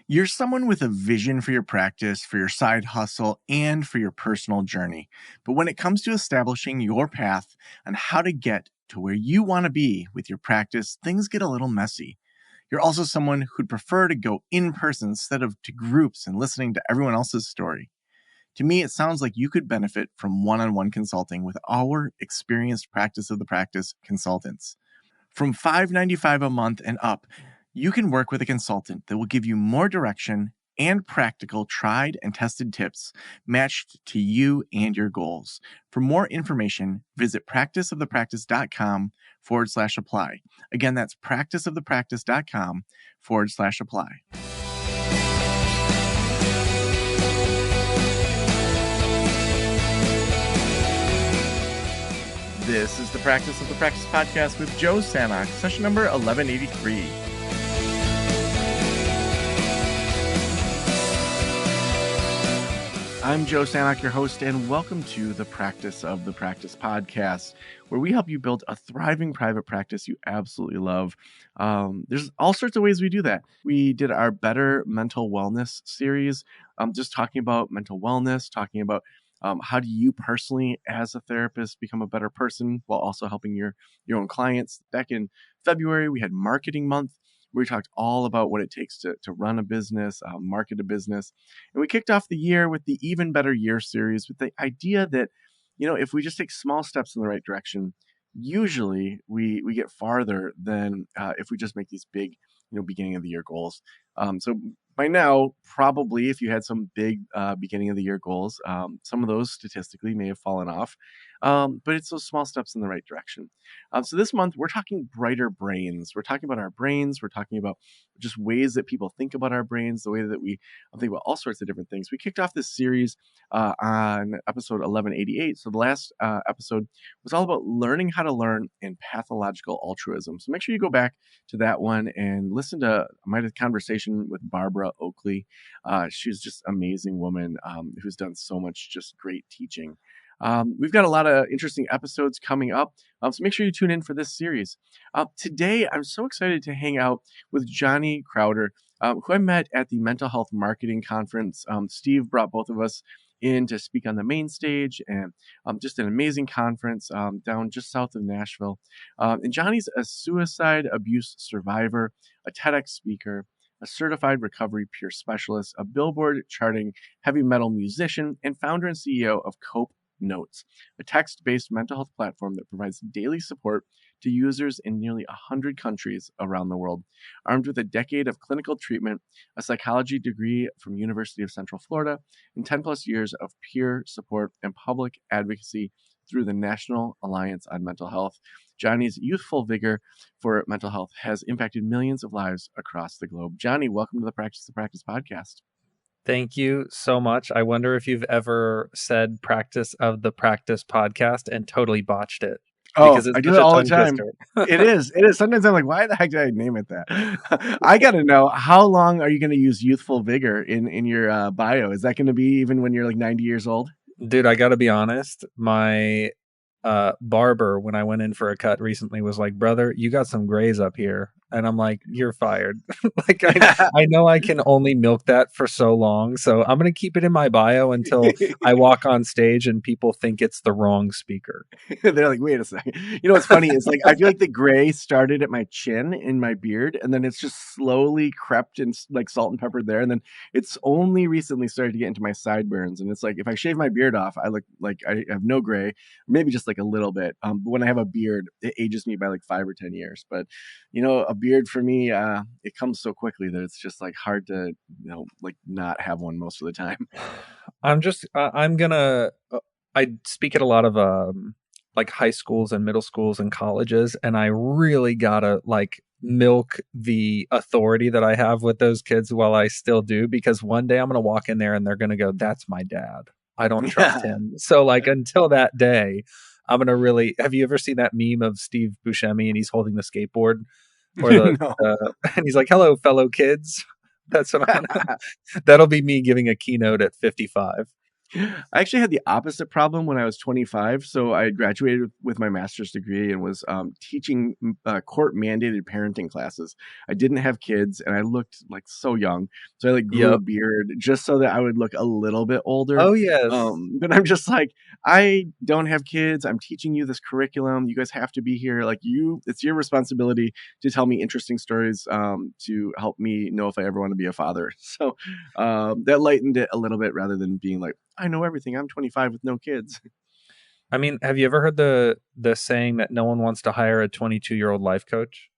You're someone with a vision for your practice, for your side hustle, and for your personal journey. But when it comes to establishing your path on how to get to where you want to be with your practice, things get a little messy. You're also someone who'd prefer to go in person instead of to groups and listening to everyone else's story. To me, it sounds like you could benefit from one-on-one consulting with our experienced practice of the practice consultants. From $5.95 a month and up, you can work with a consultant that will give you more direction and practical tried and tested tips matched to you and your goals. For more information, visit practiceofthepractice.com/apply. Again, that's practiceofthepractice.com/apply. This is the Practice of the Practice podcast with Joe Sanok, session number 1183. I'm Joe Sanok, your host, and welcome to the Practice of the Practice podcast, where we help you build a thriving private practice you absolutely love. There's all sorts of ways we do that. We did our Better Mental Wellness series, just talking about mental wellness, talking about how do you personally, as a therapist, become a better person while also helping your own clients. Back in February, we had Marketing Month, where we talked all about what it takes to run a business, market a business. And we kicked off the year with the Even Better Year series with the idea that, if we just take small steps in the right direction, usually we get farther than if we just make these big, beginning of the year goals. So by now, probably if you had some big beginning of the year goals, some of those statistically may have fallen off. But it's those small steps in the right direction. So this month, we're talking brighter brains. We're talking about our brains. We're talking about just ways that people think about our brains, the way that we think about all sorts of different things. We kicked off this series on episode 1188. So the last episode was all about learning how to learn and pathological altruism. So make sure you go back to that one and listen to my conversation with Barbara Oakley. She's just an amazing woman who's done so much just great teaching. We've got a lot of interesting episodes coming up, so make sure you tune in for this series. Today, I'm so excited to hang out with Johnny Crowder, who I met at the Mental Health Marketing Conference. Steve brought both of us in to speak on the main stage, and just an amazing conference down just south of Nashville. And Johnny's a suicide abuse survivor, a TEDx speaker, a certified recovery peer specialist, a Billboard charting heavy metal musician, and founder and CEO of Cope Notes, a text-based mental health platform that provides daily support to users in nearly 100 countries around the world. Armed with a decade of clinical treatment, a psychology degree from University of Central Florida, and 10 plus years of peer support and public advocacy through the National Alliance on Mental Health, Johnny's youthful vigor for mental health has impacted millions of lives across the globe. Johnny, welcome to the Practice the Practice podcast. Thank you so much. I wonder if you've ever said Practice of the Practice podcast and totally botched it. Oh, I do it all the time. It is. Sometimes I'm like, why the heck did I name it that? I got to know, how long are you going to use youthful vigor in your bio? Is that going to be even when you're like 90 years old? Dude, I got to be honest. My barber, when I went in for a cut recently, was like, brother, you got some grays up here. And I'm like, you're fired. Like, I know I can only milk that for so long. So I'm going to keep it in my bio until I walk on stage and people think it's the wrong speaker. They're like, wait a second. You know what's funny is, like, I feel like the gray started at my chin in my beard, and then it's just slowly crept and like salt and pepper there. And then it's only recently started to get into my sideburns. And it's like, if I shave my beard off, I look like I have no gray, maybe just like a little bit. But when I have a beard, it ages me by like 5 or 10 years. But a beard for me, it comes so quickly that it's just like hard to, like not have one most of the time. I speak at a lot of like high schools and middle schools and colleges, and I really gotta like milk the authority that I have with those kids while I still do, because one day I'm gonna walk in there and they're gonna go, that's my dad. I don't trust him. So like until that day, I'm gonna really. Have you ever seen that meme of Steve Buscemi and he's holding the skateboard, or and he's like, "Hello, fellow kids." That's what that'll be me giving a keynote at 55. I actually had the opposite problem when I was 25. So I graduated with my master's degree and was teaching court mandated parenting classes. I didn't have kids and I looked like so young. So I like grew a Yep. beard just so that I would look a little bit older. Oh yes. But I'm just like, I don't have kids. I'm teaching you this curriculum. You guys have to be here. Like it's your responsibility to tell me interesting stories to help me know if I ever want to be a father. So that lightened it a little bit rather than being like, I know everything. I'm 25 with no kids. I mean, have you ever heard the saying that no one wants to hire a 22-year-old life coach?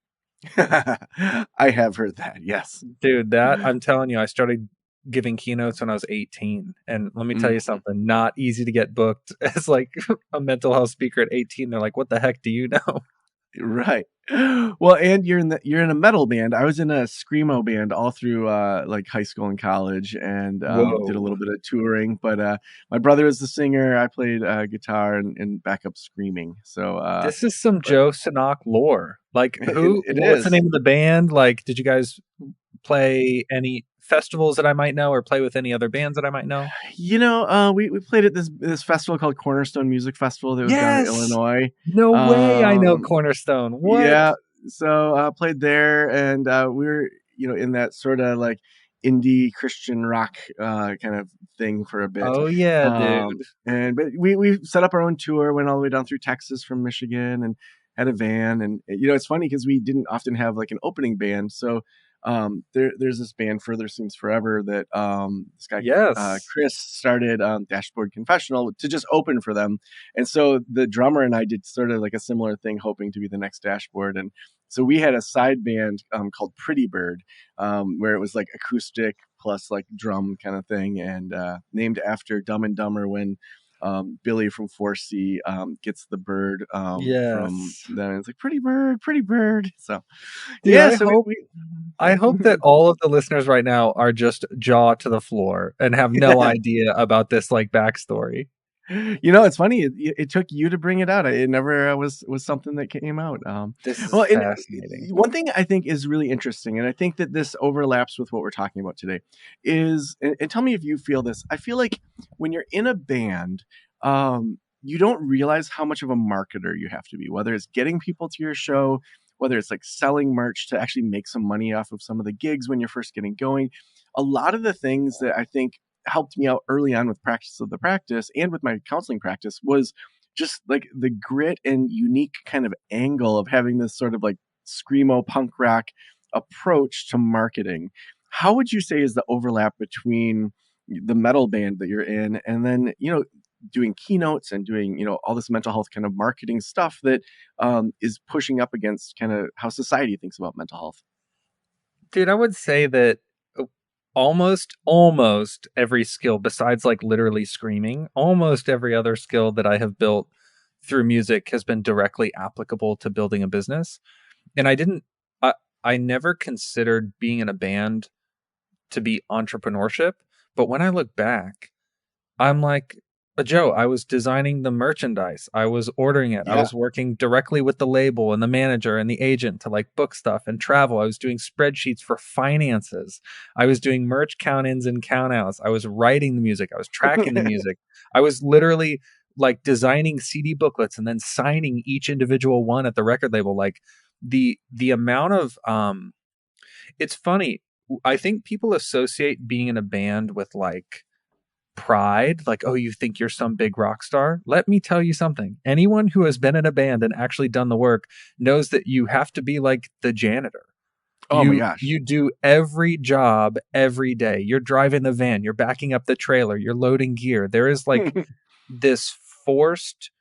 I have heard that. Yes. Dude, that I'm telling you, I started giving keynotes when I was 18. And let me tell you Mhm. something, not easy to get booked as like a mental health speaker at 18. They're like, what the heck do you know? Right. Well, and you're in a metal band. I was in a screamo band all through like high school and college, and did a Whoa. little bit of touring. But my brother was the singer. I played guitar and backup screaming. So, This is some but Joe Sanok lore. Like it what's the is. name of the band? Like, did you guys play any festivals that I might know or play with any other bands that I might know? We played at this festival called Cornerstone Music Festival that was down in Yes. Illinois. No way I know Um, Cornerstone. What? yeah, so played there, and we were in that sort of like indie Christian rock kind of thing for a bit. Oh yeah, dude. And but we set up our own tour, went all the way down through Texas from Michigan, and had a van. And it's funny because we didn't often have like an opening band, so there's this band Further Seems Forever that this guy Yes. Chris started Dashboard Confessional to just open for them. And so the drummer and I did sort of like a similar thing, hoping to be the next Dashboard. And so we had a side band called Pretty Bird, where it was like acoustic plus like drum kind of thing, and named after Dumb and Dumber when Billy from 4C gets the bird from Yes. them. It's like pretty bird, pretty bird. So Dude, yeah, so I hope that all of the listeners right now are just jaw to the floor and have no idea about this like backstory. It's funny. It took you to bring it out. It never was something that came out. This is Well, and fascinating. one thing I think is really interesting, and I think that this overlaps with what we're talking about today, is and tell me if you feel this. I feel like when you're in a band, you don't realize how much of a marketer you have to be. Whether it's getting people to your show, whether it's like selling merch to actually make some money off of some of the gigs when you're first getting going. A lot of the things that I think helped me out early on with practice of the practice and with my counseling practice was just like the grit and unique kind of angle of having this sort of like screamo punk rock approach to marketing. How would you say is the overlap between the metal band that you're in and then doing keynotes and doing all this mental health kind of marketing stuff that is pushing up against kind of how society thinks about mental health? Dude, I would say that almost every skill besides like literally screaming, almost every other skill that I have built through music has been directly applicable to building a business. And I never considered being in a band to be entrepreneurship, but when I look back, I'm like, Joe, I was designing the merchandise. I was ordering it. I Yeah. was working directly with the label and the manager and the agent to like book stuff and travel. I was doing spreadsheets for finances. I was doing merch count ins and count outs. I was writing the music. I was tracking the music. I was literally like designing CD booklets and then signing each individual one at the record label. Like the amount of it's funny. I think people associate being in a band with like pride, like, oh, you think you're some big rock star? Let me tell you something. Anyone who has been in a band and actually done the work knows that you have to be like the janitor. Oh my You gosh. do every job every day. You're driving the van, you're backing up the trailer, you're loading gear. There is like this forced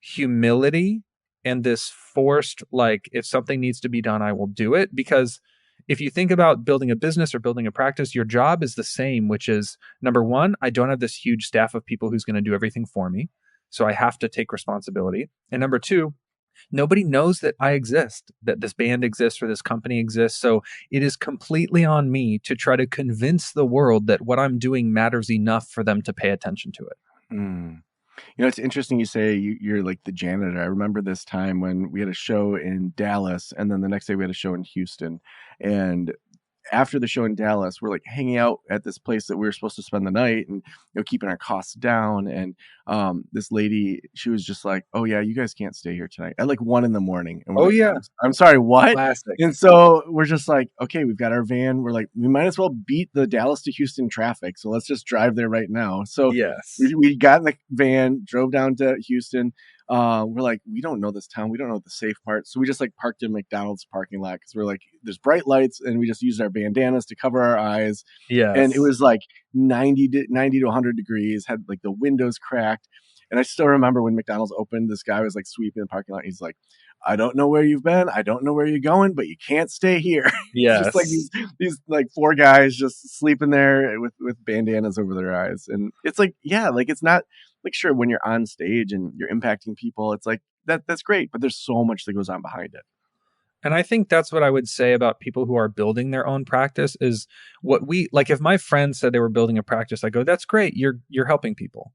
humility and this forced like if something needs to be done, I will do it. Because if you think about building a business or building a practice, your job is the same, which is number one, I don't have this huge staff of people who's going to do everything for me, so I have to take responsibility. And number two, nobody knows that I exist, that this band exists or this company exists. So it is completely on me to try to convince the world that what I'm doing matters enough for them to pay attention to it. Mm. It's interesting you say you're like the janitor. I remember this time when we had a show in Dallas, and then the next day we had a show in Houston, and after the show in Dallas, we're like hanging out at this place that we were supposed to spend the night, and keeping our costs down. And this lady, she was just like, "Oh yeah, you guys can't stay here tonight," at like 1 a.m. And we're Oh like, yeah, I'm sorry, what?" classic. And so we're just like, okay, we've got our van. We're like, we might as well beat the Dallas to Houston traffic. So let's just drive there right now. So Yes. we got in the van, drove down to Houston. We're like, we don't know this town. We don't know the safe part. So we just like parked in McDonald's parking lot because we're like, there's bright lights, and we just used our bandanas to cover our eyes. And it Yes. was like 90 to 100 degrees, had like the windows cracked. And I still remember when McDonald's opened, this guy was like sweeping the parking lot. He's like, "I don't know where you've been. I don't know where you're going, but you can't stay here." It's just like Yes. these like four guys just sleeping there with bandanas over their eyes. And it's like, yeah, like it's not like, sure, when you're on stage and you're impacting people, it's like that's great, but there's so much that goes on behind it. And I think that's what I would say about people who are building their own practice is what we like. If my friends said they were building a practice, I go, "That's great. You're helping people."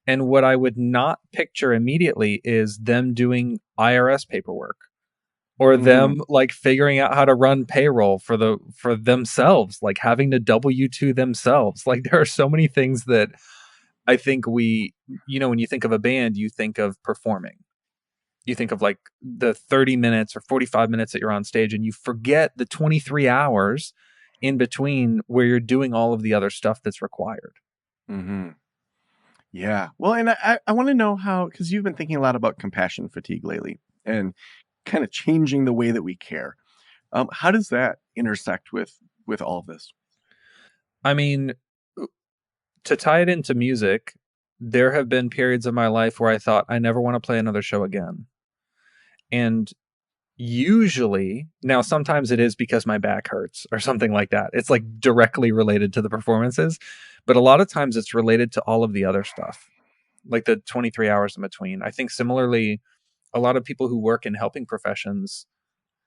And what I would not picture immediately is them doing IRS paperwork or Mm-hmm. them like figuring out how to run payroll for themselves, like having to W-2 themselves. Like there are so many things that I think when you think of a band, you think of performing. You think of like the 30 minutes or 45 minutes that you're on stage, and you forget the 23 hours in between where you're doing all of the other stuff that's required. Mm-hmm. Yeah. Well, and I want to know how, because you've been thinking a lot about compassion fatigue lately and kind of changing the way that we care. How does that intersect with all of this? I mean, to tie it into music, there have been periods of my life where I thought I never want to play another show again. And usually, now sometimes it is because my back hurts or something like that. It's like directly related to the performances, but a lot of times it's related to all of the other stuff, like the 23 hours in between. I think similarly, a lot of people who work in helping professions,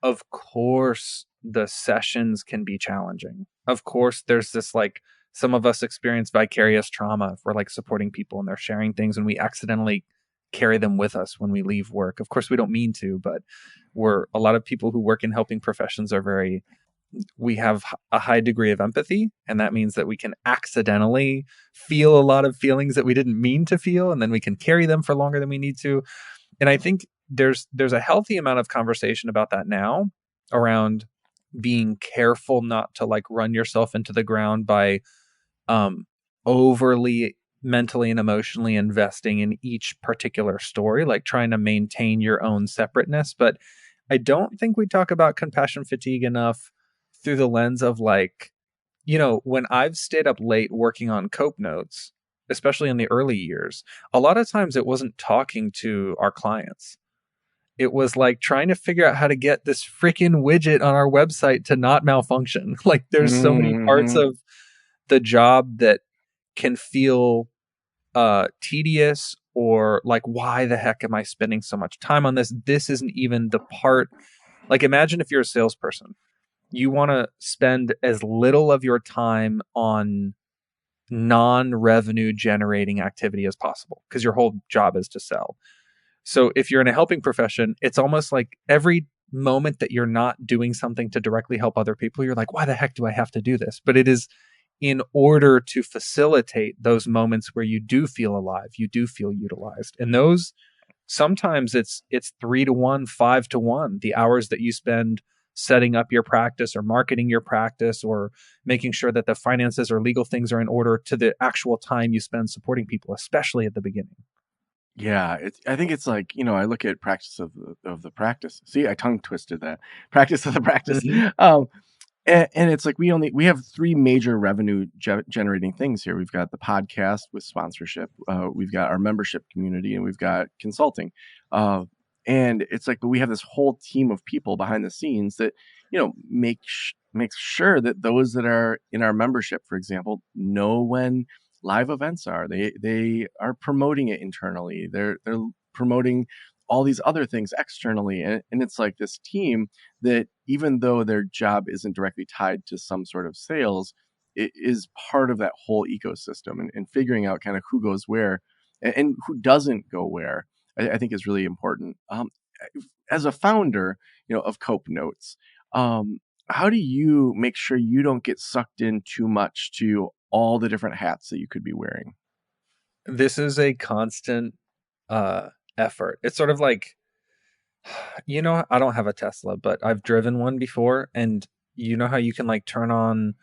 of course, the sessions can be challenging. Of course, there's this like some of us experience vicarious trauma if we're like supporting people and they're sharing things and we accidentally carry them with us when we leave work. Of course, we don't mean to, but we're a lot of people who work in helping professions are very we have a high degree of empathy, and that means that we can accidentally feel a lot of feelings that we didn't mean to feel, and then we can carry them for longer than we need to. And I think there's a healthy amount of conversation about that now around being careful not to like run yourself into the ground by um overly mentally and emotionally investing in each particular story, like trying to maintain your own separateness. But I don't think we talk about compassion fatigue enough through the lens of like, when I've stayed up late working on cope notes, especially in the early years, a lot of times it wasn't talking to our clients. It was like trying to figure out how to get this freaking widget on our website to not malfunction. Like there's so many parts Mm-hmm. of the job that can feel tedious or like, why the heck am I spending so much time on this? This isn't even the part. Like imagine if you're a salesperson, you want to spend as little of your time on non-revenue generating activity as possible because your whole job is to sell. So if you're in a helping profession, it's almost like every moment that you're not doing something to directly help other people, you're like, why the heck do I have to do this? But it is in order to facilitate those moments where you do feel alive, you do feel utilized. And those sometimes it's 3 to 1, 5 to 1, the hours that you spend setting up your practice or marketing your practice or making sure that the finances or legal things are in order to the actual time you spend supporting people, especially at the beginning. Yeah, I think it's like, I look at practice of the practice. See, I tongue twisted that. Practice of the practice. Mm-hmm. Um, and it's like we have three major revenue generating things here. We've got the podcast with sponsorship, we've got our membership community, and we've got consulting. Uh, and it's like, but we have this whole team of people behind the scenes that makes sure that those that are in our membership, for example, know when live events are. They are promoting it internally. They're promoting all these other things externally, and it's like this team that, even though their job isn't directly tied to some sort of sales, it is part of that whole ecosystem, and figuring out kind of who goes where and who doesn't go where. I think is really important. As a founder, of Cope Notes, how do you make sure you don't get sucked in too much to all the different hats that you could be wearing? This is a constant effort. It's sort of like, I don't have a Tesla, but I've driven one before, and you know how you can like turn on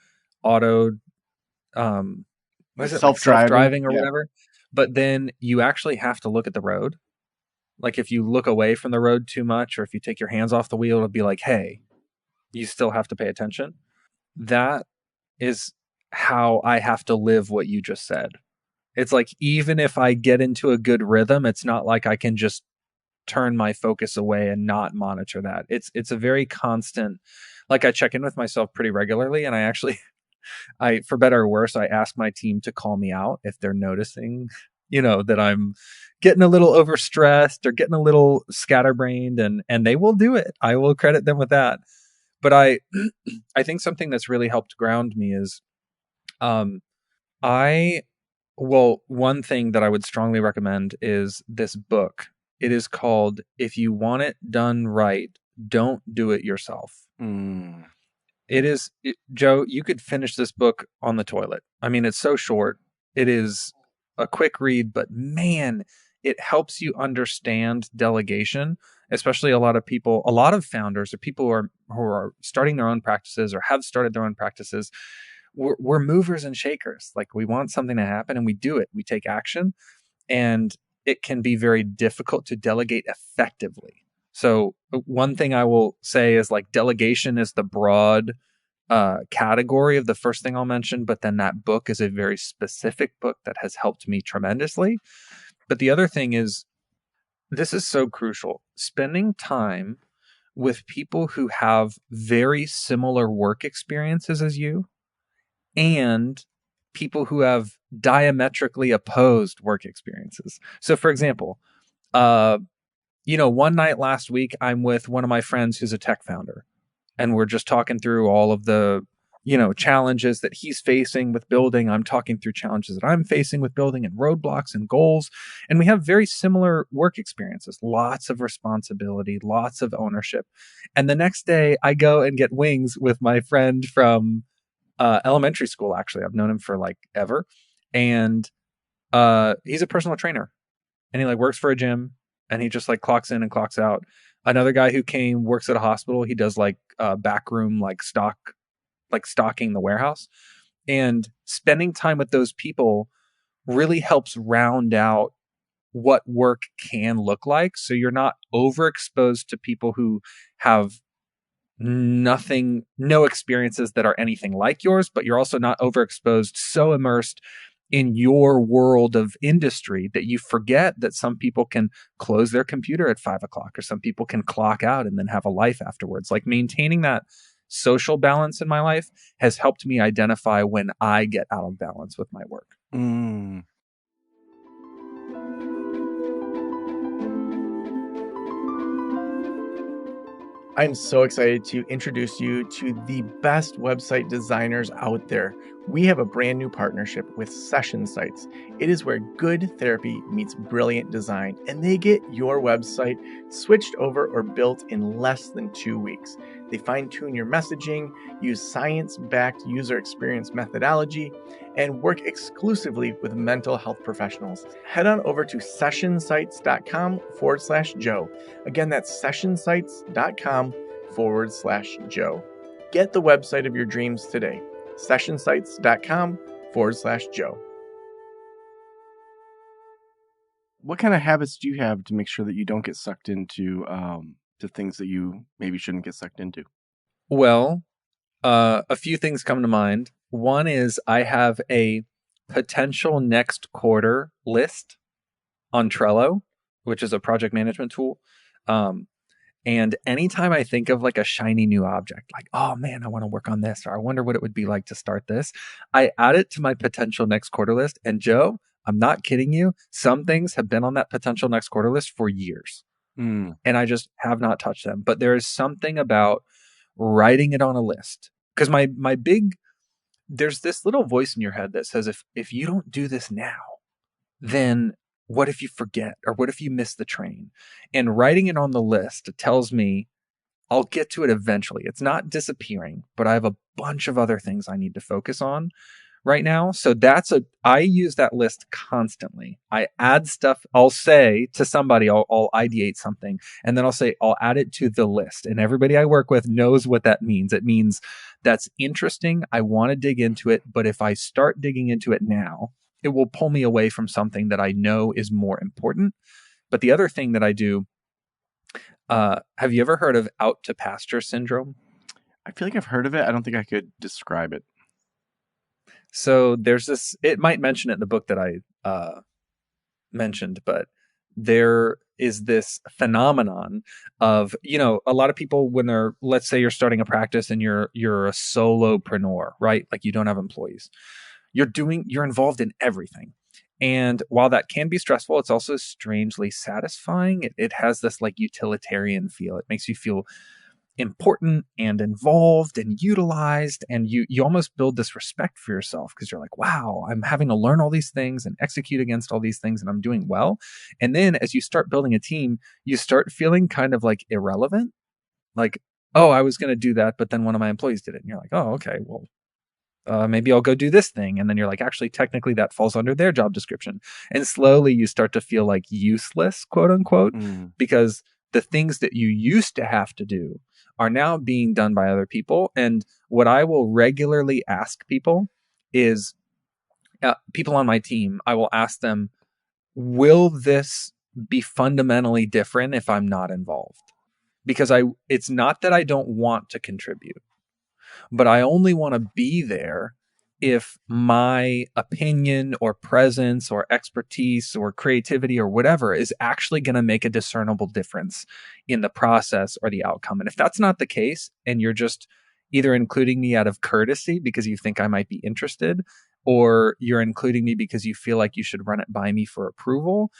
auto, what is it, like Self-driving? self-driving or Yeah. whatever, but then you actually have to look at the road. Like if you look away from the road too much, or if you take your hands off the wheel, it'll be like, hey, you still have to pay attention. That is how I have to live what you just said. It's like, even if I get into a good rhythm, it's not like I can just turn my focus away and not monitor that. It's a very constant, like I check in with myself pretty regularly, and I actually for better or worse, I ask my team to call me out if they're noticing, that I'm getting a little overstressed or getting a little scatterbrained, and they will do it. I will credit them with that. But I think something that's really helped ground me is I one thing that I would strongly recommend is this book. It is called If You Want It Done Right, Don't Do It Yourself. Mm. Joe, you could finish this book on the toilet. I mean, it's so short. It is a quick read, but man, it helps you understand delegation, especially a lot of founders or people who are starting their own practices or have started their own practices. We're movers and shakers. Like, we want something to happen and we do it. We take action, and it can be very difficult to delegate effectively. So one thing I will say is, like, delegation is the broad category of the first thing I'll mention, but then that book is a very specific book that has helped me tremendously. But the other thing is, this is so crucial. Spending time with people who have very similar work experiences as you, and people who have diametrically opposed work experiences. So, for example, one night last week, I'm with one of my friends who's a tech founder, and we're just talking through all of the, challenges that he's facing with building. I'm talking through challenges that I'm facing with building, and roadblocks and goals. And we have very similar work experiences, lots of responsibility, lots of ownership. And the next day I go and get wings with my friend from elementary school. Actually, I've known him for like ever. And he's a personal trainer, and he like works for a gym, and he just like clocks in and clocks out. Another guy who came works at a hospital. He does like backroom, like stocking the warehouse. And spending time with those people really helps round out what work can look like. So you're not overexposed to people who have no experiences that are anything like yours, but you're also not overexposed, so immersed in your world of industry that you forget that some people can close their computer at 5 o'clock, or some people can clock out and then have a life afterwards. Like, maintaining that social balance in my life has helped me identify when I get out of balance with my work. Mm. I'm so excited to introduce you to the best website designers out there. We have a brand new partnership with Session Sites. It is where good therapy meets brilliant design, and they get your website switched over or built in less than 2 weeks. They fine-tune your messaging, use science-backed user experience methodology, and work exclusively with mental health professionals. Head on over to sessionsites.com/Joe. Again, that's sessionsites.com/Joe. Get the website of your dreams today. Sessionsites.com/Joe. What kind of habits do you have to make sure that you don't get sucked into to things that you maybe shouldn't get sucked into? Well, a few things come to mind. One is, I have a potential next quarter list on Trello, which is a project management tool. And anytime I think of like a shiny new object, like, oh man, I want to work on this, or I wonder what it would be like to start this, I add it to my potential next quarter list. And Joe, I'm not kidding you, some things have been on that potential next quarter list for years. And I just have not touched them. But there is something about writing it on a list, because there's this little voice in your head that says, if you don't do this now, then what if you forget, or what if you miss the train? And writing it on the list tells me I'll get to it eventually. It's not disappearing, but I have a bunch of other things I need to focus on right now. So I use that list constantly. I add stuff. I'll say to somebody, I'll ideate something, and then I'll say, I'll add it to the list. And everybody I work with knows what that means. It means that's interesting. I want to dig into it. But if I start digging into it now, it will pull me away from something that I know is more important. But the other thing that I do, have you ever heard of out to pasture syndrome? I feel like I've heard of it. I don't think I could describe it. So there's this, it might mention it in the book that I mentioned, but there is this phenomenon of, a lot of people when they're, let's say you're starting a practice and you're a solopreneur, right? Like you don't have employees. You're involved in everything. And while that can be stressful, it's also strangely satisfying. It has this like utilitarian feel. It makes you feel important and involved and utilized, and you almost build this respect for yourself because you're like, wow, I'm having to learn all these things and execute against all these things, and I'm doing well. And then as you start building a team, you start feeling kind of like irrelevant, like, oh, I was going to do that, but then one of my employees did it, and you're like, oh, okay, well, maybe I'll go do this thing. And then you're like, actually, technically that falls under their job description. And slowly you start to feel like useless, quote unquote, because the things that you used to have to do are now being done by other people. And what I will regularly ask people is, people on my team, I will ask them, will this be fundamentally different if I'm not involved? Because it's not that I don't want to contribute, but I only want to be there if my opinion or presence or expertise or creativity or whatever is actually going to make a discernible difference in the process or the outcome. And if that's not the case, and you're just either including me out of courtesy because you think I might be interested, or you're including me because you feel like you should run it by me for approval,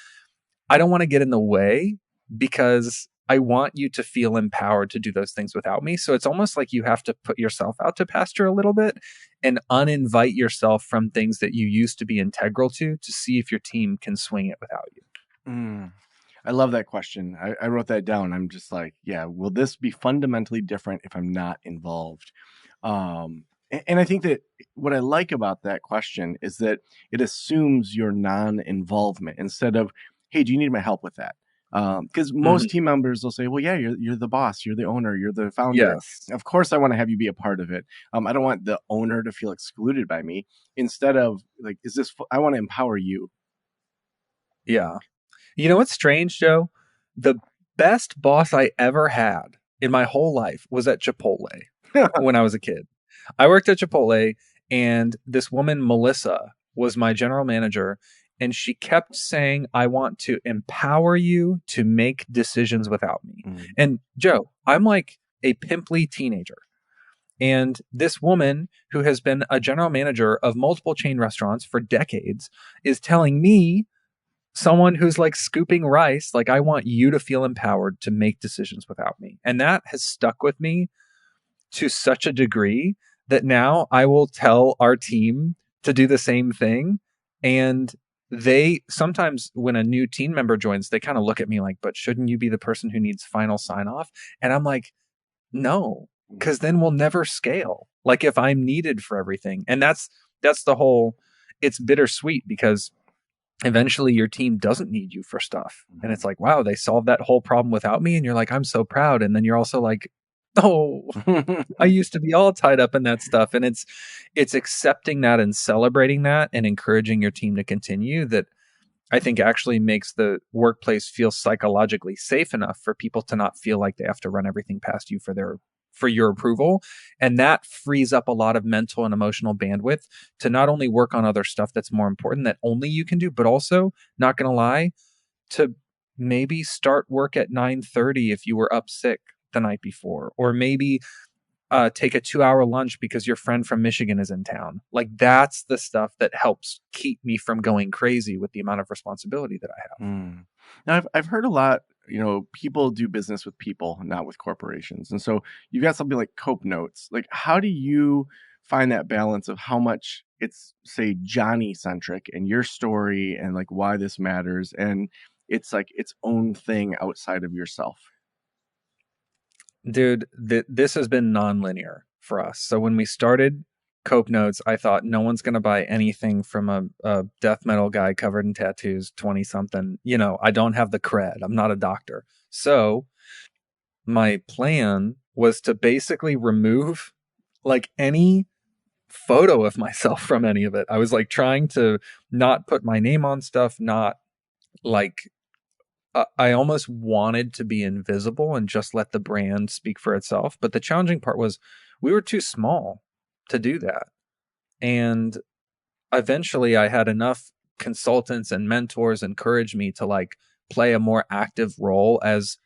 I don't want to get in the way, because I want you to feel empowered to do those things without me. So it's almost like you have to put yourself out to pasture a little bit and uninvite yourself from things that you used to be integral to see if your team can swing it without you. I love that question. I wrote that down. I'm just like, yeah, will this be fundamentally different if I'm not involved? And I think that what I like about that question is that it assumes your non-involvement instead of, hey, do you need my help with that? Because most team members will say, well, yeah, you're the boss, you're the owner, you're the founder. Yes. Of course, I want to have you be a part of it. I don't want the owner to feel excluded by me. Instead of like, I want to empower you. Yeah. You know what's strange, Joe? The best boss I ever had in my whole life was at Chipotle when I was a kid. I worked at Chipotle, and this woman, Melissa, was my general manager. And she kept saying, I want to empower you to make decisions without me. And Joe, I'm like a pimply teenager. And this woman, who has been a general manager of multiple chain restaurants for decades, is telling me, someone who's like scooping rice, like, I want you to feel empowered to make decisions without me. And that has stuck with me to such a degree that now I will tell our team to do the same thing. And they sometimes, when a new team member joins, they kind of look at me like, but shouldn't you be the person who needs final sign off? And I'm like, no, because then we'll never scale. Like, if I'm needed for everything. And that's the whole, it's bittersweet, because eventually your team doesn't need you for stuff. And it's like, wow, they solved that whole problem without me. And you're like, I'm so proud. And then you're also like, oh, I used to be all tied up in that stuff. And it's accepting that and celebrating that and encouraging your team to continue, that I think actually makes the workplace feel psychologically safe enough for people to not feel like they have to run everything past you for your approval. And that frees up a lot of mental and emotional bandwidth to not only work on other stuff that's more important that only you can do, but also, not going to lie, to maybe start work at 9:30 if you were up sick the night before, or maybe take a 2-hour lunch because your friend from Michigan is in town. Like, that's the stuff that helps keep me from going crazy with the amount of responsibility that I have. Now, I've heard a lot, people do business with people, not with corporations. And so you've got something like Cope Notes. Like, how do you find that balance of how much it's, say, Johnny centric and your story and like why this matters, and it's like its own thing outside of yourself? Dude, this has been nonlinear for us. So when we started Cope Notes, I thought no one's going to buy anything from a death metal guy covered in tattoos, 20 something. You know, I don't have the cred. I'm not a doctor. So my plan was to basically remove like any photo of myself from any of it. I was like trying to not put my name on stuff, not like I almost wanted to be invisible and just let the brand speak for itself. But the challenging part was we were too small to do that. And eventually I had enough consultants and mentors encourage me to like play a more active role as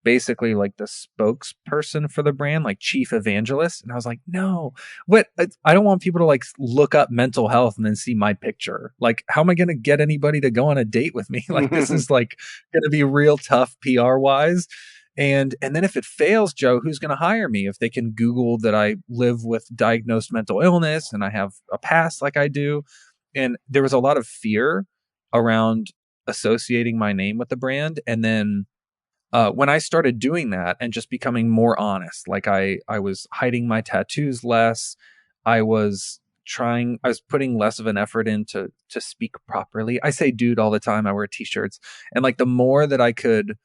basically like the spokesperson for the brand, like chief evangelist. And I was like, no, what? I don't want people to like look up mental health and then see my picture. Like, how am I going to get anybody to go on a date with me? Like, this is like going to be real tough PR wise. And then if it fails, Joe, who's going to hire me? If they can Google that I live with diagnosed mental illness and I have a past like I do. And there was a lot of fear around associating my name with the brand. And then when I started doing that and just becoming more honest, like I was hiding my tattoos less, I was I was putting less of an effort in to speak properly. I say dude all the time. I wear t-shirts. And like the more that I could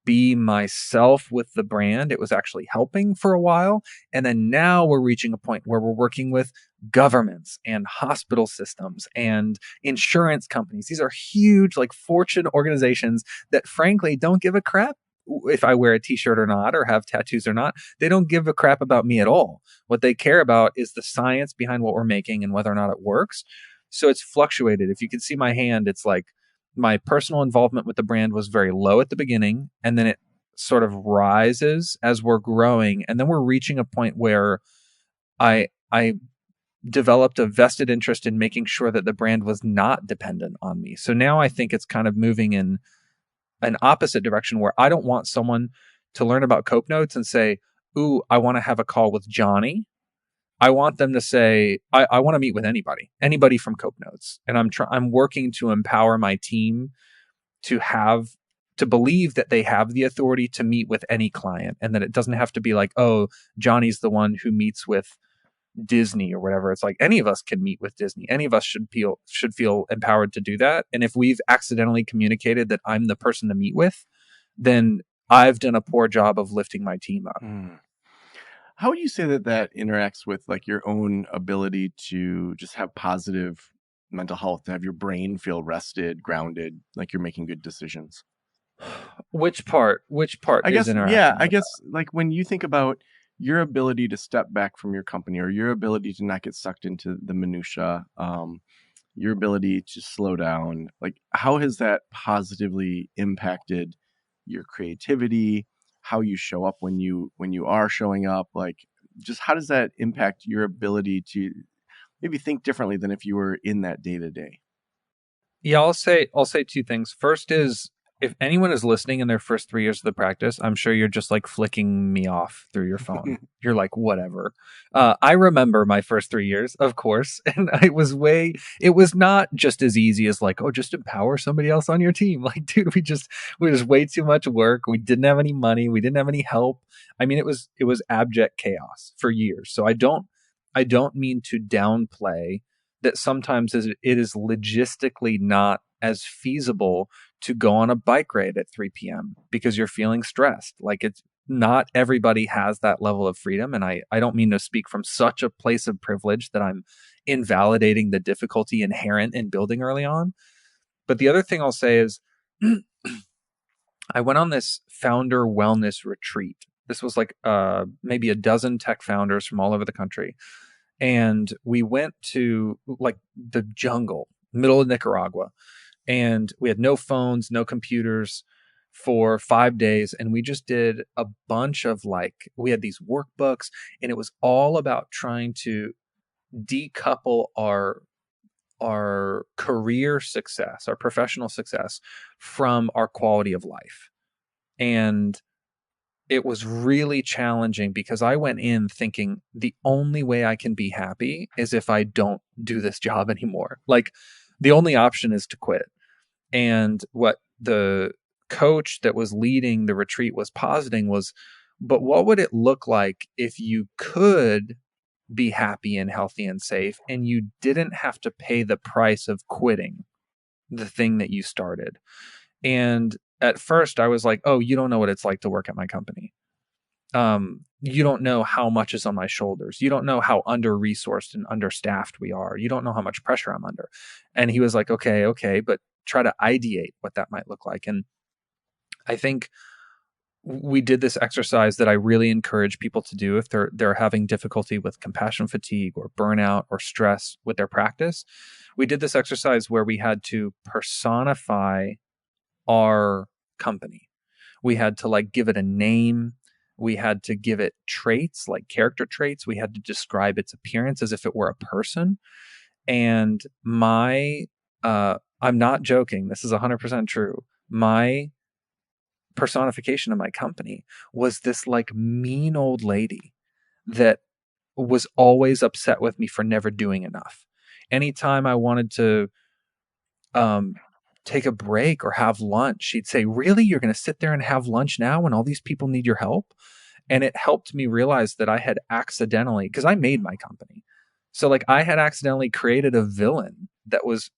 be myself with the brand, it was actually helping for a while. And then now we're reaching a point where we're working with governments and hospital systems and insurance companies. These are huge, like Fortune organizations that frankly don't give a crap if I wear a t-shirt or not, or have tattoos or not. They don't give a crap about me at all. What they care about is the science behind what we're making and whether or not it works. So it's fluctuated. If you can see my hand, it's like my personal involvement with the brand was very low at the beginning, and then it sort of rises as we're growing, and then we're reaching a point where I developed a vested interest in making sure that the brand was not dependent on me. So now I think it's kind of moving in an opposite direction where I don't want someone to learn about Cope Notes and say, "Ooh, I want to have a call with Johnny." I want them to say, I want to meet with anybody from Cope Notes. And I'm working to empower my team to believe that they have the authority to meet with any client, and that it doesn't have to be like, oh, Johnny's the one who meets with Disney or whatever. It's like any of us can meet with Disney. Any of us should feel empowered to do that. And if we've accidentally communicated that I'm the person to meet with, then I've done a poor job of lifting my team up. How would you say that interacts with like your own ability to just have positive mental health, to have your brain feel rested, grounded, like you're making good decisions? Which part I is guess, interacting yeah, I with guess like when you think about your ability to step back from your company, or your ability to not get sucked into the minutia, your ability to slow down, like how has that positively impacted your creativity, how you show up when you are showing up, like just how does that impact your ability to maybe think differently than if you were in that day to day? Yeah, I'll say two things. First is if anyone is listening in their first 3 years of the practice, I'm sure you're just like flicking me off through your phone. You're like, whatever. I remember my first 3 years, of course, and it was not just as easy as like, oh, just empower somebody else on your team. Like, dude, we just way too much work. We didn't have any money. We didn't have any help. I mean, it was abject chaos for years. So I don't mean to downplay that sometimes it is logistically not as feasible to go on a bike ride at 3 p.m. because you're feeling stressed. Like it's not everybody has that level of freedom. And I don't mean to speak from such a place of privilege that I'm invalidating the difficulty inherent in building early on. But the other thing I'll say is I went on this founder wellness retreat. This was like maybe a dozen tech founders from all over the country. And we went to like the jungle, middle of Nicaragua, and we had no phones, no computers for 5 days. And we just did a bunch of like, we had these workbooks, and it was all about trying to decouple our career success, our professional success from our quality of life. And it was really challenging because I went in thinking the only way I can be happy is if I don't do this job anymore. Like the only option is to quit. And what the coach that was leading the retreat was positing was but what would it look like if you could be happy and healthy and safe and you didn't have to pay the price of quitting the thing that you started? And at first I was like, oh, you don't know what it's like to work at my company. You don't know how much is on my shoulders. You don't know how under-resourced and understaffed we are. You don't know how much pressure I'm under. And he was like, okay, but try to ideate what that might look like. And I think we did this exercise that I really encourage people to do if they're having difficulty with compassion fatigue or burnout or stress with their practice. We did this exercise where we had to personify our company. We had to like give it a name. We had to give it traits, like character traits. We had to describe its appearance as if it were a person. And I'm not joking, this is 100% true. My personification of my company was this like mean old lady that was always upset with me for never doing enough. Anytime I wanted to take a break or have lunch, she'd say, really, you're going to sit there and have lunch now when all these people need your help? And it helped me realize that I had accidentally, because I made my company, so like I had accidentally created a villain that was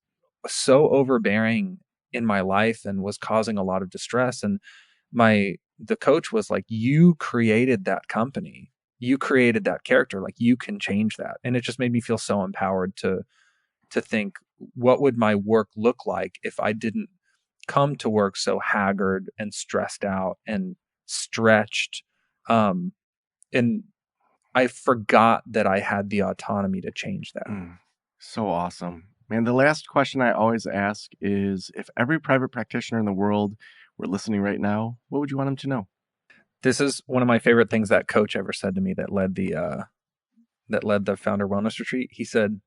so overbearing in my life and was causing a lot of distress. And the coach was like, you created that company, you created that character, like you can change that. And it just made me feel so empowered to think, what would my work look like if I didn't come to work so haggard and stressed out and stretched? And I forgot that I had the autonomy to change that. So awesome. Man, the last question I always ask is, if every private practitioner in the world were listening right now, what would you want them to know? This is one of my favorite things that coach ever said to me that led the Founder Wellness Retreat. He said,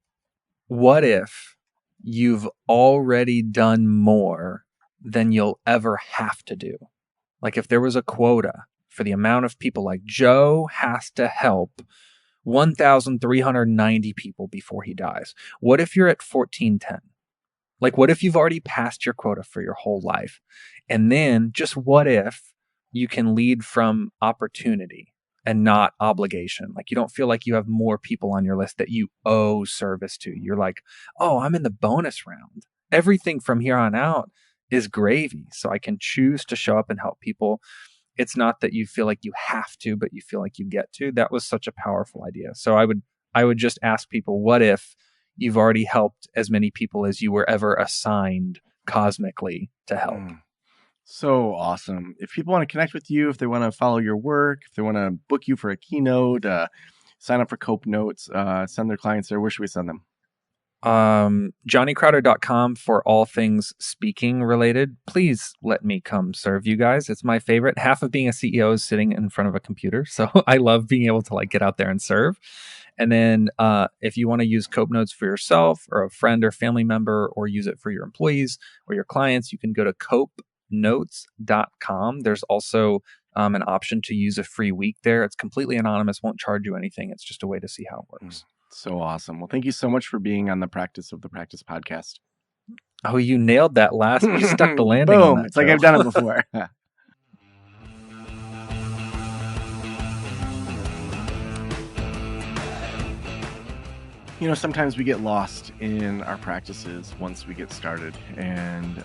what if you've already done more than you'll ever have to do? Like if there was a quota for the amount of people, like Joe has to help 1,390 people before he dies. What if you're at 1,410? Like, what if you've already passed your quota for your whole life? And then just what if you can lead from opportunity and not obligation? Like, you don't feel like you have more people on your list that you owe service to. You're like, oh, I'm in the bonus round. Everything from here on out is gravy. So I can choose to show up and help people. It's not that you feel like you have to, but you feel like you get to. That was such a powerful idea. So I would just ask people, what if you've already helped as many people as you were ever assigned cosmically to help? So awesome. If people want to connect with you, if they want to follow your work, if they want to book you for a keynote, sign up for Cope Notes, send their clients there, where should we send them? JohnnyCrowder.com for all things speaking related. Please let me come serve you guys. It's my favorite. Half of being a CEO is sitting in front of a computer. So I love being able to like get out there and serve. And then if you want to use Cope Notes for yourself or a friend or family member, or use it for your employees or your clients, you can go to copenotes.com. There's also an option to use a free week there. It's completely anonymous, won't charge you anything. It's just a way to see how it works. So awesome. Well, thank you so much for being on the Practice of the Practice podcast. Oh, you nailed that last. You stuck the landing. Boom. On that, it's like I've done it before. You know, sometimes we get lost in our practices once we get started, and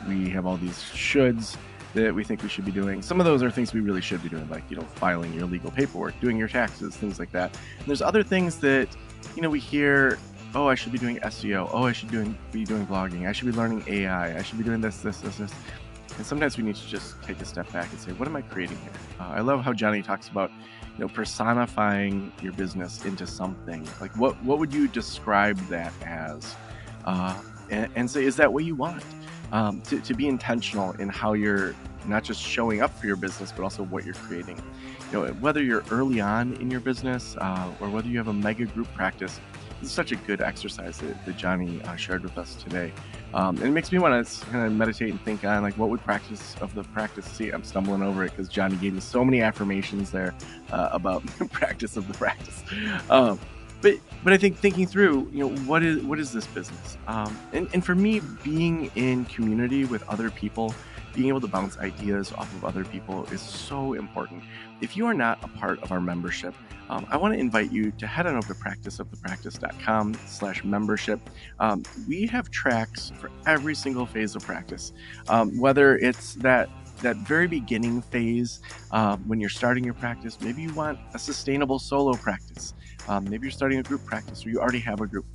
we have all these shoulds that we think we should be doing. Some of those are things we really should be doing, like, you know, filing your legal paperwork, doing your taxes, things like that. And there's other things that, you know, we hear, oh, I should be doing SEO. Oh, I should be doing blogging. I should be learning AI. I should be doing this. And sometimes we need to just take a step back and say, what am I creating here? I love how Johnny talks about, you know, personifying your business into something. Like, what would you describe that as? And say, is that what you want? To be intentional in how you're not just showing up for your business, but also what you're creating. You know, whether you're early on in your business or whether you have a mega group practice, this is such a good exercise that Johnny shared with us today. And it makes me want to kind of meditate and think on, like, what would practice of the practice see? I'm stumbling over it because Johnny gave me so many affirmations there about practice of the practice. But I think thinking through, you know, what is this business? And for me, being in community with other people being able to bounce ideas off of other people is so important. If you are not a part of our membership, I want to invite you to head on over to practiceofthepractice.com/membership. We have tracks for every single phase of practice, whether it's that very beginning phase when you're starting your practice. Maybe you want a sustainable solo practice. Maybe you're starting a group practice or you already have a group.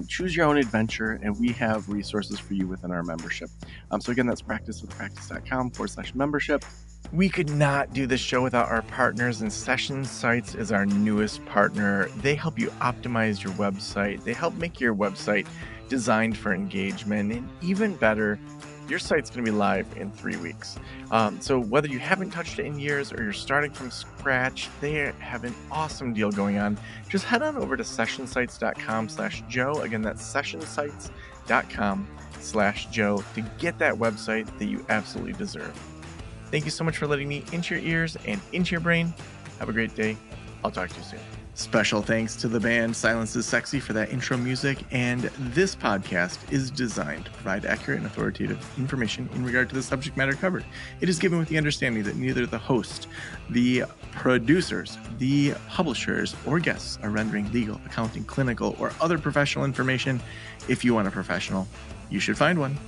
Choose your own adventure, and we have resources for you within our membership. So again, that's practiceofthepractice.com/membership. We could not do this show without our partners, and Session Sites is our newest partner. They help you optimize your website. They help make your website designed for engagement, and even better, your site's going to be live in 3 weeks. So whether you haven't touched it in years or you're starting from scratch, they have an awesome deal going on. Just head on over to sessionsites.com/Joe. Again, that's sessionsites.com/Joe to get that website that you absolutely deserve. Thank you so much for letting me into your ears and into your brain. Have a great day. I'll talk to you soon. Special thanks to the band Silence is Sexy for that intro music, and this podcast is designed to provide accurate and authoritative information in regard to the subject matter covered. It is given with the understanding that neither the host, the producers, the publishers, or guests are rendering legal, accounting, clinical, or other professional information. If you want a professional, you should find one.